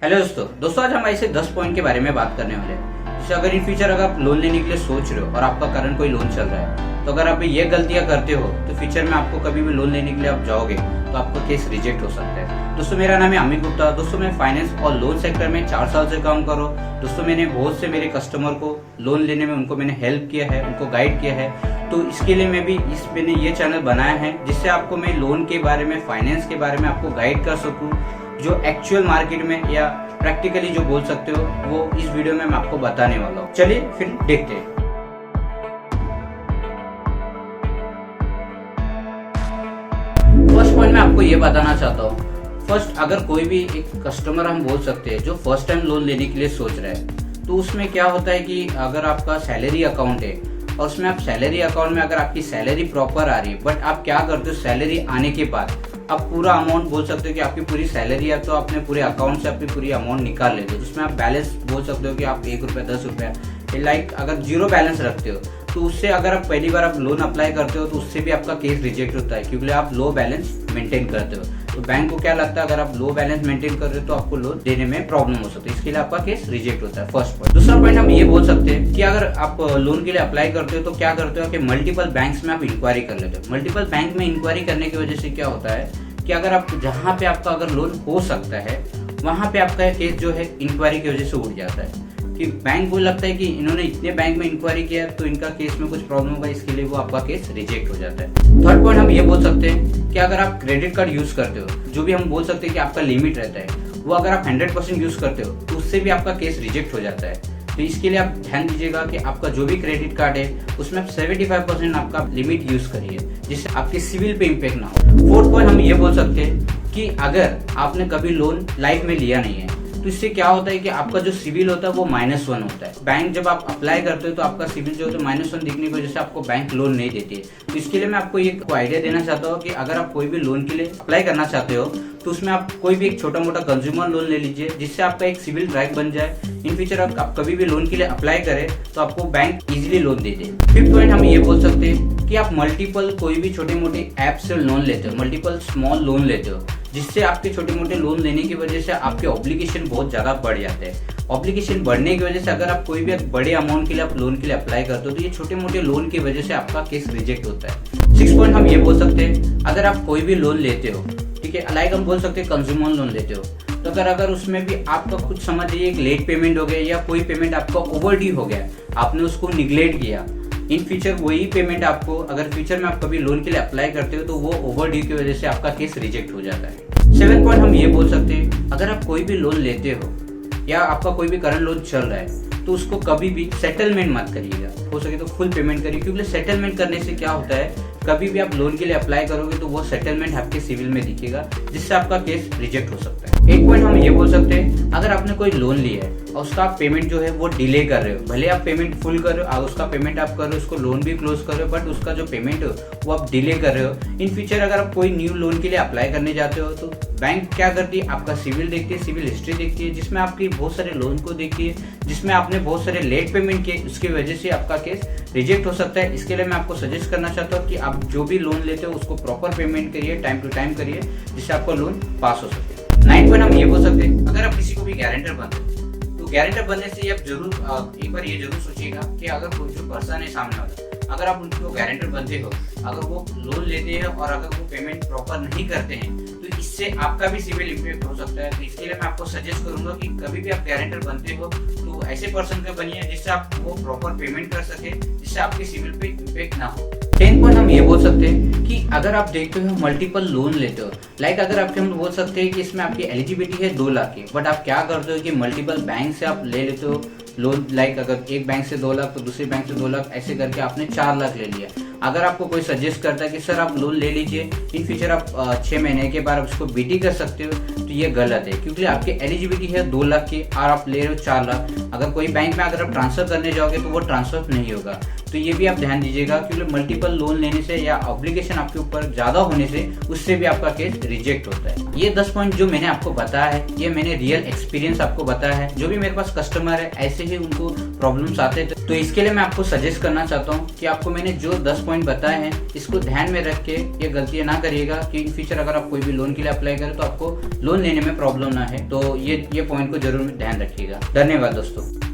Hello दोस्तों आज हम ऐसे 10 पॉइंट के बारे में बात करने वाले हैं। जैसे अगर इन फ्यूचर अगर आप लोन लेने के लिए सोच रहे हो और आपका करंट कोई लोन चल रहा है, तो अगर आप ये गलतियां करते हो तो फ्यूचर में आपको कभी भी लोन लेने के लिए आप जाओगे तो आपका केस रिजेक्ट हो सकता है। दोस्तों मेरा नाम है अमित गुप्ता। दोस्तों मैं फाइनेंस और लोन सेक्टर में 4 साल से काम कर रहा हूँ। दोस्तों मैंने बहुत से मेरे कस्टमर को लोन लेने में उनको मैंने हेल्प किया है, उनको गाइड किया है। तो इसके लिए मैंने ये चैनल बनाया है जिससे आपको मैं लोन के बारे में, फाइनेंस के बारे में आपको गाइड कर सकूँ। जो एक्चुअल मार्केट में या प्रैक्टिकली जो बोल सकते हो वो इस वीडियो में मैं आपको बताने वाला हूँ। चलिए फिर देखते हैं। फर्स्ट पॉइंट मैं आपको ये बताना चाहता हूँ। फर्स्ट, अगर कोई भी एक कस्टमर हम बोल सकते हैं जो फर्स्ट टाइम लोन लेने के लिए सोच रहा है, तो उसमें क्या होता है कि अगर आपका सैलरी अकाउंट है और उसमें आप सैलरी अकाउंट में अगर आपकी सैलरी प्रॉपर आ रही है, बट आप क्या करते हो सैलरी आने के बाद आप पूरा अमाउंट बोल सकते हो कि आपकी पूरी सैलरी है तो आपने पूरे अकाउंट से अपनी पूरी अमाउंट निकाल लेते हो। उसमें आप बैलेंस बोल सकते हो कि आप 1 रुपया 10 रुपया लाइक अगर जीरो बैलेंस रखते हो तो उससे अगर आप पहली बार आप लोन अप्लाई करते हो तो उससे भी आपका केस रिजेक्ट होता है, क्योंकि आप लो बैलेंस मेंटेन करते हो। तो बैंक को क्या लगता है अगर आप लो बैलेंस मेंटेन कर रहे हो तो आपको लोन देने में प्रॉब्लम हो सकती है, इसके लिए आपका केस रिजेक्ट होता है। First point. दूसरा पॉइंट हम ये बोल सकते हैं कि अगर आप लोन के लिए अप्लाई करते हो तो क्या करते हो कि मल्टीपल बैंक्स में आप इंक्वायरी कर लेते हो। मल्टीपल बैंक में इंक्वायरी करने की वजह से क्या होता है कि अगर आप जहाँ पे आपका अगर लोन हो सकता है वहाँ पे आपका केस जो है इंक्वायरी की वजह से उठ जाता है, कि बैंक को लगता है कि इन्होंने इतने बैंक में इंक्वायरी किया तो इनका केस में कुछ प्रॉब्लम होगा, इसके लिए वो आपका केस रिजेक्ट हो जाता है। थर्ड पॉइंट हम ये बोल सकते हैं कि अगर आप क्रेडिट कार्ड यूज करते हो, जो भी हम बोल सकते हैं कि आपका लिमिट रहता है, वो अगर आप 100% यूज करते हो तो उससे भी आपका केस रिजेक्ट हो जाता है। तो इसके लिए आप ध्यान दीजिएगा कि आपका जो भी क्रेडिट कार्ड है उसमें आप 75% आपका लिमिट यूज करिए, जिससे आपके सिविल पे इम्पैक्ट ना हो। फोर्थ पॉइंट हम ये बोल सकते हैं कि अगर आपने कभी लोन लाइफ में लिया नहीं है तो इससे क्या होता है कि आपका जो सिविल होता है वो -1 होता है। बैंक जब आप अप्लाई करते हो तो आपका सिविल जो होता है -1 दिखने की वजह से आपको बैंक लोन नहीं देती है। तो इसके लिए मैं आपको ये आइडिया देना चाहता हूँ कि अगर आप कोई भी लोन के लिए अप्लाई करना चाहते हो तो उसमें आप कोई भी एक छोटा मोटा कंज्यूमर लोन ले लीजिए, जिससे आपका एक सिविल ट्रैक बन जाए। इन फ्यूचर आप कभी भी लोन के लिए अप्लाई करें तो आपको बैंक इजीली लोन दे दे। फिफ्थ पॉइंट हम ये बोल सकते हैं कि आप मल्टीपल कोई भी छोटे मोटे ऐप से लोन लेते हो, मल्टीपल स्मॉल लोन लेते हो, जिससे आपके छोटे मोटे लोन लेने की वजह से आपके ऑब्लिगेशन बहुत ज्यादा बढ़ जाते हैं। ऑब्लिगेशन बढ़ने की वजह से अगर आप कोई भी बड़े अमाउंट के लिए आप लोन के लिए अप्लाई करते हो तो ये छोटे मोटे लोन की वजह से आपका केस रिजेक्ट होता है। 6 पॉइंट हम ये बोल सकते हैं, अगर आप कोई भी लोन लेते हो, ठीक है, लाइक हम बोल सकते हैं कंज्यूमर लोन लेते हो, तो अगर उसमें भी आपका कुछ समझिए एक लेट पेमेंट हो गया या कोई पेमेंट आपका ओवरड्यू हो गया, आपने उसको निगलेक्ट किया, इन फ्यूचर वही पेमेंट आपको अगर फ्यूचर में आप कभी लोन के लिए अप्लाई करते हो तो वो ओवरड्यू की वजह से आपका केस रिजेक्ट हो जाता है। 7 पॉइंट हम ये बोल सकते हैं, अगर आप कोई भी लोन लेते हो या आपका कोई भी करंट लोन चल रहा है तो उसको कभी भी सेटलमेंट मत करिएगा, हो सके तो फुल पेमेंट करिए, क्योंकि सेटलमेंट करने से क्या होता है कभी भी आप लोन के लिए अप्लाई करोगे तो वो सेटलमेंट आपके सिविल में दिखेगा, जिससे आपका केस रिजेक्ट हो सकता है। एक पॉइंट हम ये बोल सकते हैं, अगर आपने कोई लोन लिया है और उसका आप पेमेंट जो है वो डिले कर रहे हो, भले आप पेमेंट फुल कर रहे हो, उसका पेमेंट आप कर रहे हो, उसको लोन भी क्लोज कर रहे हो, बट उसका जो पेमेंट है वो आप डिले कर रहे हो। इन फ्यूचर अगर आप कोई न्यू लोन के लिए अप्लाई करने जाते हो तो बैंक क्या करती है, आपका सिविल देखती है, सिविल हिस्ट्री देखती है, जिसमें आपकी बहुत सारे लोन को देखती है, जिसमें आपने बहुत सारे लेट पेमेंट किए, उसकी वजह से आपका केस रिजेक्ट हो सकता है। इसके लिए मैं आपको सजेस्ट करना चाहता हूँ कि आप जो भी लोन लेते हो उसको प्रॉपर पेमेंट करिए, टाइम टू टाइम करिए, जिससे आपका लोन पास हो सके। 9 पॉइंट हम ये बोल सकते हैं, अगर आप किसी को भी गारंटर बनते हो तो गारंटर बनने से आप जरूर एक बार ये जरूर सोचिएगा कि अगर कोई जो पर्सन है सामने वाला, अगर आप उनको गारंटर बनते हो, अगर वो लोन लेते हैं और अगर वो पेमेंट प्रॉपर नहीं करते हैं तो इससे आपका भी सिविल इम्पैक्ट हो सकता है। तो इसके लिए मैं आपको सजेस्ट करूंगा कि कभी भी आप गारंटर बनते हो तो ऐसे पर्सन का बनिए जिससे आप वो प्रॉपर पेमेंट कर सके, जिससे आपके सिविल पे इम्पैक्ट ना हो। 10 पॉइंट हम ये बोल सकते हैं कि अगर आप देखते हो मल्टीपल लोन लेते हो, लाइक अगर आपके हम बोल सकते हैं कि इसमें आपकी एलिजिबिलिटी है 2 लाख की, बट आप क्या करते हो कि मल्टीपल बैंक से आप ले लेते हो लोन, लाइक अगर एक बैंक से 2 लाख तो दूसरे बैंक से 2 लाख, ऐसे करके आपने 4 लाख ले लिया। अगर आपको कोई सजेस्ट करता है कि सर आप लोन ले लीजिए, इन फ्यूचर आप 6 महीने के बाद उसको बीटी कर सकते हो, तो ये गलत है, क्योंकि आपकी एलिजिबिलिटी है 2 लाख की और आप ले रहे हो 4 लाख। अगर कोई बैंक में अगर आप ट्रांसफर करने जाओगे तो वो ट्रांसफर नहीं होगा। तो ये भी आप ध्यान दीजिएगा, क्योंकि मल्टीपल लोन लेने से या ऑब्लिगेशन आपके ऊपर ज्यादा होने से उससे भी आपका केस रिजेक्ट होता है। ये 10 पॉइंट जो मैंने आपको बताया है, ये मैंने रियल एक्सपीरियंस आपको बताया है। जो भी मेरे पास कस्टमर है ऐसे ही उनको प्रॉब्लम्स आते थे, तो इसके लिए मैं आपको सजेस्ट करना चाहता हूँ कि आपको मैंने जो 10 पॉइंट बताए हैं इसको ध्यान में रख के ये गलतियां ना करिएगा कि इन फ्यूचर अगर आप कोई भी लोन के लिए अप्लाई करें तो आपको लोन लेने में प्रॉब्लम ना है। तो ये पॉइंट को जरूर ध्यान रखिएगा। धन्यवाद दोस्तों।